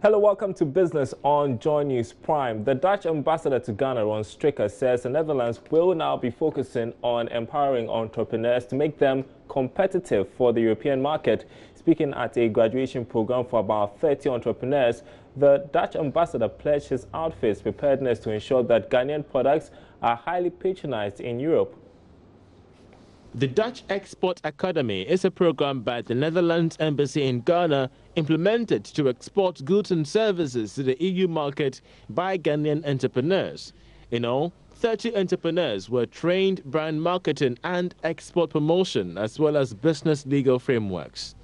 Hello, welcome to Business on Joy News Prime. The Dutch ambassador to Ghana, Ron Stricker, says the Netherlands will now be focusing on empowering entrepreneurs to make them competitive for the European market. Speaking at a graduation program for about 30 entrepreneurs, the Dutch ambassador pledged his outfit's preparedness to ensure that Ghanaian products are highly patronized in Europe. The Dutch Export Academy is a program by the Netherlands Embassy in Ghana implemented to export goods and services to the EU market by Ghanaian entrepreneurs. In all, 30 entrepreneurs were trained brand marketing and export promotion as well as business legal frameworks.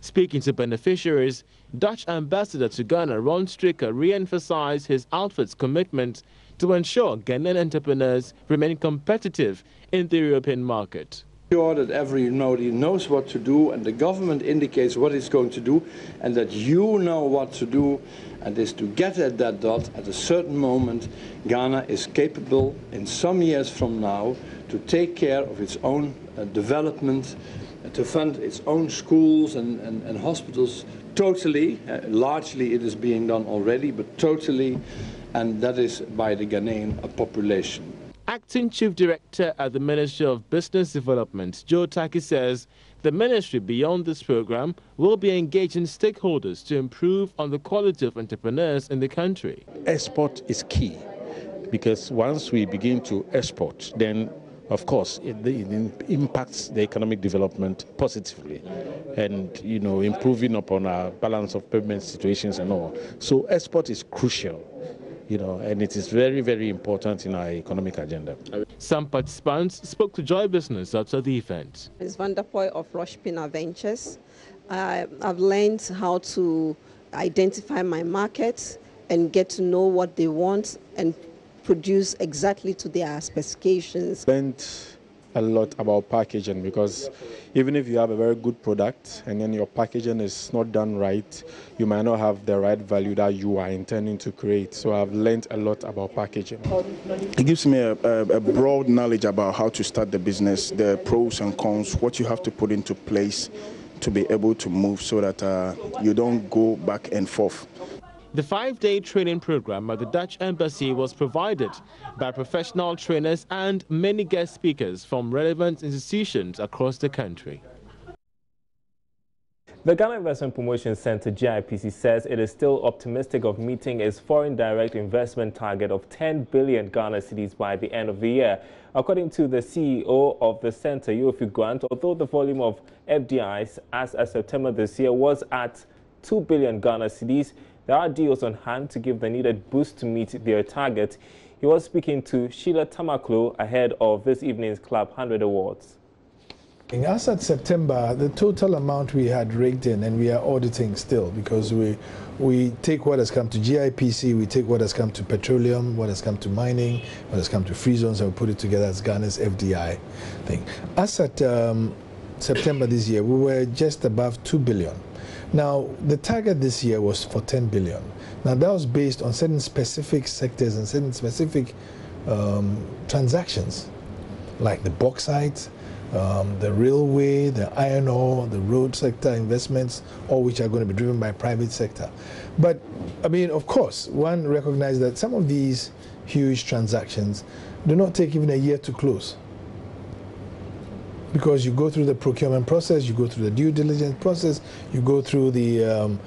Speaking to beneficiaries, Dutch Ambassador to Ghana Ron Stricker re-emphasized his outfit's commitment to ensure Ghanaian entrepreneurs remain competitive in the European market. Sure that everybody knows what to do and the government indicates what it's going to do and that you know what to do, and is to get at that dot at a certain moment. Ghana is capable in some years from now to take care of its own development, to fund its own schools and hospitals totally. Largely it is being done already, but totally, and that is by the Ghanaian population. Acting Chief Director at the Ministry of Business Development, Joe Taki, says the ministry beyond this program will be engaging stakeholders to improve on the quality of entrepreneurs in the country. Export is key because once we begin to export, then of course it impacts the economic development positively and improving upon our balance of payment situations and all. So export is crucial. And it is very, very important in our economic agenda. Some participants spoke to Joy Business after the event. It's Van der Poy of Roshpina Ventures. I've learned how to identify my market and get to know what they want and produce exactly to their specifications. Learned a lot about packaging, because even if you have a very good product and then your packaging is not done right, you might not have the right value that you are intending to create. So I've learned a lot about packaging. It gives me a broad knowledge about how to start the business, the pros and cons, what you have to put into place to be able to move so that you don't go back and forth. The 5-day training program at the Dutch Embassy was provided by professional trainers and many guest speakers from relevant institutions across the country. The Ghana Investment Promotion Center, GIPC, says it is still optimistic of meeting its foreign direct investment target of 10 billion Ghana cedis by the end of the year. According to the CEO of the center, Yofi Grant, although the volume of FDIs as of September this year was at 2 billion Ghana cedis, there are deals on hand to give the needed boost to meet their target. He was speaking to Sheila Tamaklo ahead of this evening's Club 100 Awards. As at September, the total amount we had raked in, and we are auditing still, because we take what has come to GIPC, we take what has come to petroleum, what has come to mining, what has come to free zones, and we put it together as Ghana's FDI thing. As at September this year, we were just above 2 billion. Now, the target this year was for 10 billion. Now, that was based on certain specific sectors and certain specific transactions, like the bauxite, the railway, the iron ore, the road sector investments, all which are going to be driven by private sector. But, I mean, of course, one recognizes that some of these huge transactions do not take even a year to close, because you go through the procurement process, you go through the due diligence process, you go through the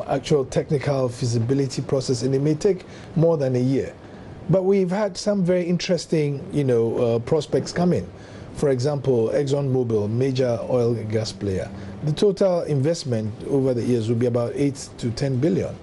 actual technical feasibility process, and it may take more than a year. But we've had some very interesting, prospects come in. For example, ExxonMobil, major oil and gas player. The total investment over the years will be about 8 to 10 billion.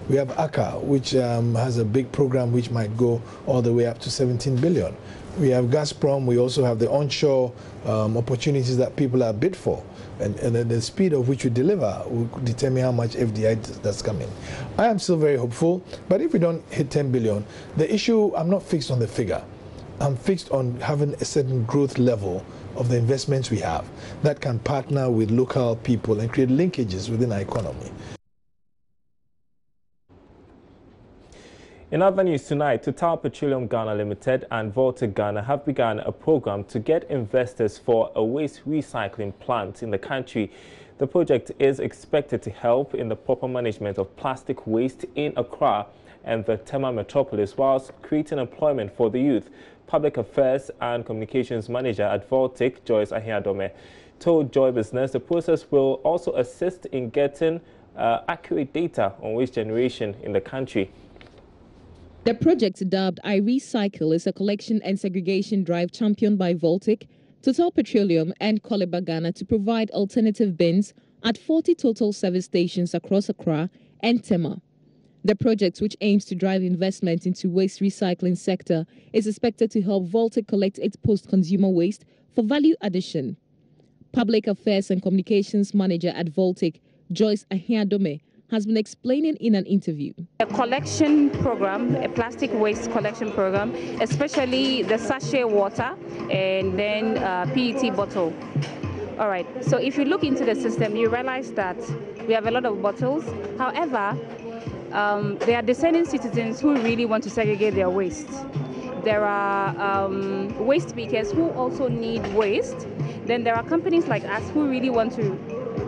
We have ACA, which has a big program which might go all the way up to 17 billion. We have Gazprom. We also have the onshore opportunities that people are bid for. And the speed of which we deliver will determine how much FDI that's coming. I am still very hopeful, but if we don't hit 10 billion, the issue, I'm not fixed on the figure. I'm fixed on having a certain growth level of the investments we have that can partner with local people and create linkages within our economy. In other news tonight, Total Petroleum Ghana Limited and Voltic Ghana have begun a program to get investors for a waste recycling plant in the country. The project is expected to help in the proper management of plastic waste in Accra and the Tema metropolis, whilst creating employment for the youth. Public Affairs and Communications Manager at Voltic, Joyce Ahiadome, told Joy Business the process will also assist in getting accurate data on waste generation in the country. The project, dubbed iRecycle, is a collection and segregation drive championed by Voltic, Total Petroleum and Calibre Ghana to provide alternative bins at 40 total service stations across Accra and Tema. The project, which aims to drive investment into waste recycling sector, is expected to help Voltic collect its post-consumer waste for value addition. Public Affairs and Communications Manager at Voltic, Joyce Ahiadome, has been explaining in an interview. A collection program, a plastic waste collection program, especially the sachet water and then PET bottle. All right, so if you look into the system, you realize that we have a lot of bottles. However, there are discerning citizens who really want to segregate their waste. There are waste pickers who also need waste. Then there are companies like us who really want to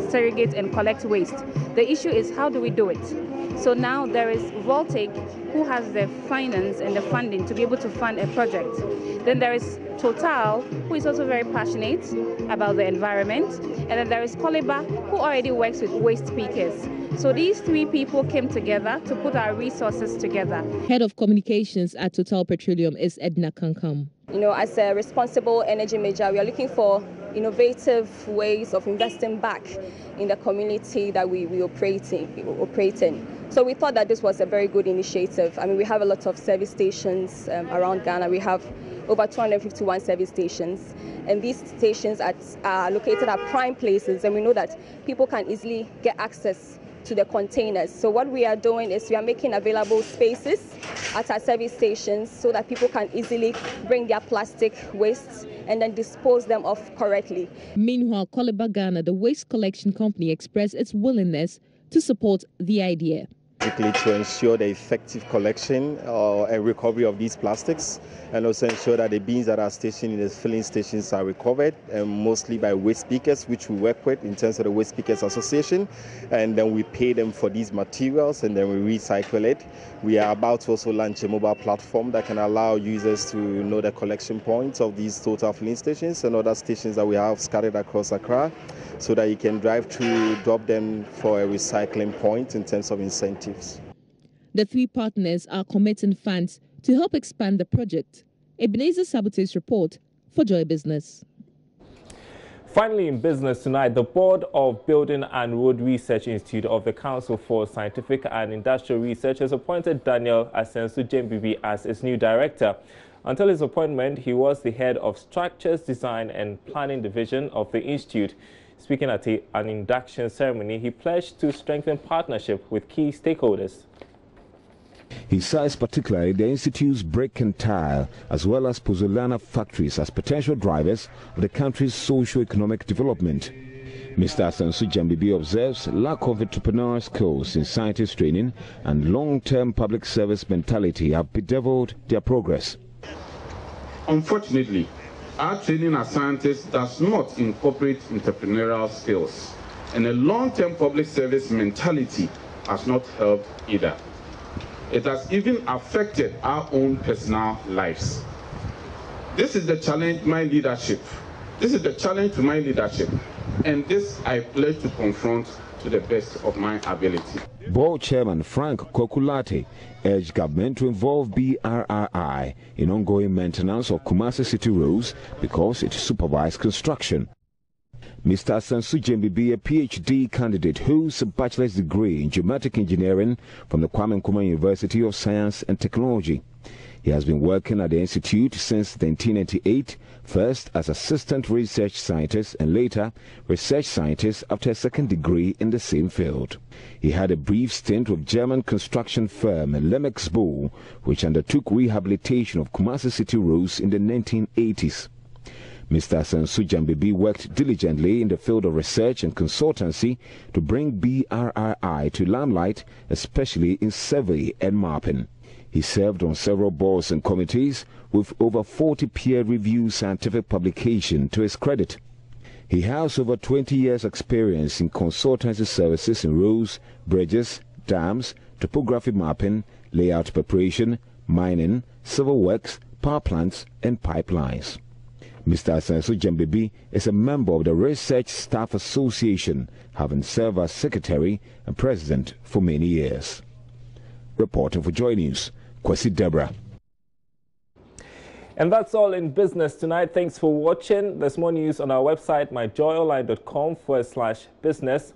segregate and collect waste. The issue is, how do we do it? So now there is Voltic, who has the finance and the funding to be able to fund a project. Then there is Total, who is also very passionate about the environment. And then there is Calibre, who already works with waste pickers. So these three people came together to put our resources together. Head of Communications at Total Petroleum is Edna Kankam. You know, as a responsible energy major, we are looking for innovative ways of investing back in the community that we operate in. So we thought that this was a very good initiative. I mean, we have a lot of service stations around Ghana. We have over 251 service stations, and these stations are located at prime places, and we know that people can easily get access to the containers. So what we are doing is we are making available spaces at our service stations so that people can easily bring their plastic wastes and then dispose them off correctly. Meanwhile, Calibre Ghana, the waste collection company, expressed its willingness to support the idea. To ensure the effective collection and recovery of these plastics, and also ensure that the bins that are stationed in the filling stations are recovered, and mostly by waste pickers, which we work with in terms of the Waste Pickers Association, and then we pay them for these materials and then we recycle it. We are about to also launch a mobile platform that can allow users to know the collection points of these total filling stations and other stations that we have scattered across Accra, so that you can drive through, drop them for a recycling point in terms of incentives. The three partners are committing funds to help expand the project. Ebenezer Sabote's report for Joy Business. Finally, in business tonight, the Board of Building and Road Research Institute of the Council for Scientific and Industrial Research has appointed Daniel Asensu Jembibi as its new director. Until his appointment, he was the head of Structures, Design and Planning Division of the Institute. Speaking at an induction ceremony, he pledged to strengthen partnership with key stakeholders. He cites particularly the Institute's brick and tile as well as pozzolana factories as potential drivers of the country's socio-economic development. Mr. Asensu Jembibi observes lack of entrepreneurial skills in scientist training and long-term public service mentality have bedeviled their progress. Unfortunately, our training as scientists does not incorporate entrepreneurial skills, and a long-term public service mentality has not helped either. It has even affected our own personal lives. This is the challenge to my leadership. And this I pledge to confront to the best of my ability. Board Chairman Frank Kokulate urged government to involve BRRI in ongoing maintenance of Kumasi City roads because it supervises construction. Mr. Asensu Jembibi, a PhD candidate, holds a bachelor's degree in geometric engineering from the Kwame Nkrumah University of Science and Technology. He has been working at the Institute since 1998, first as assistant research scientist and later research scientist after a second degree in the same field. He had a brief stint with German construction firm Lemex Bull, which undertook rehabilitation of Kumasi City roads in the 1980s. Mr. Asensu Jembibi worked diligently in the field of research and consultancy to bring BRRI to limelight, especially in survey and mapping. He served on several boards and committees with over 40 peer-reviewed scientific publications to his credit. He has over 20 years' experience in consultancy services in roads, bridges, dams, topography mapping, layout preparation, mining, civil works, power plants, and pipelines. Mr. Asenso Jambebi is a member of the Research Staff Association, having served as secretary and president for many years. Reporting for Joy News, Kwesi Deborah. And that's all in business tonight. Thanks for watching. There's more news on our website, myjoyonline.com/business.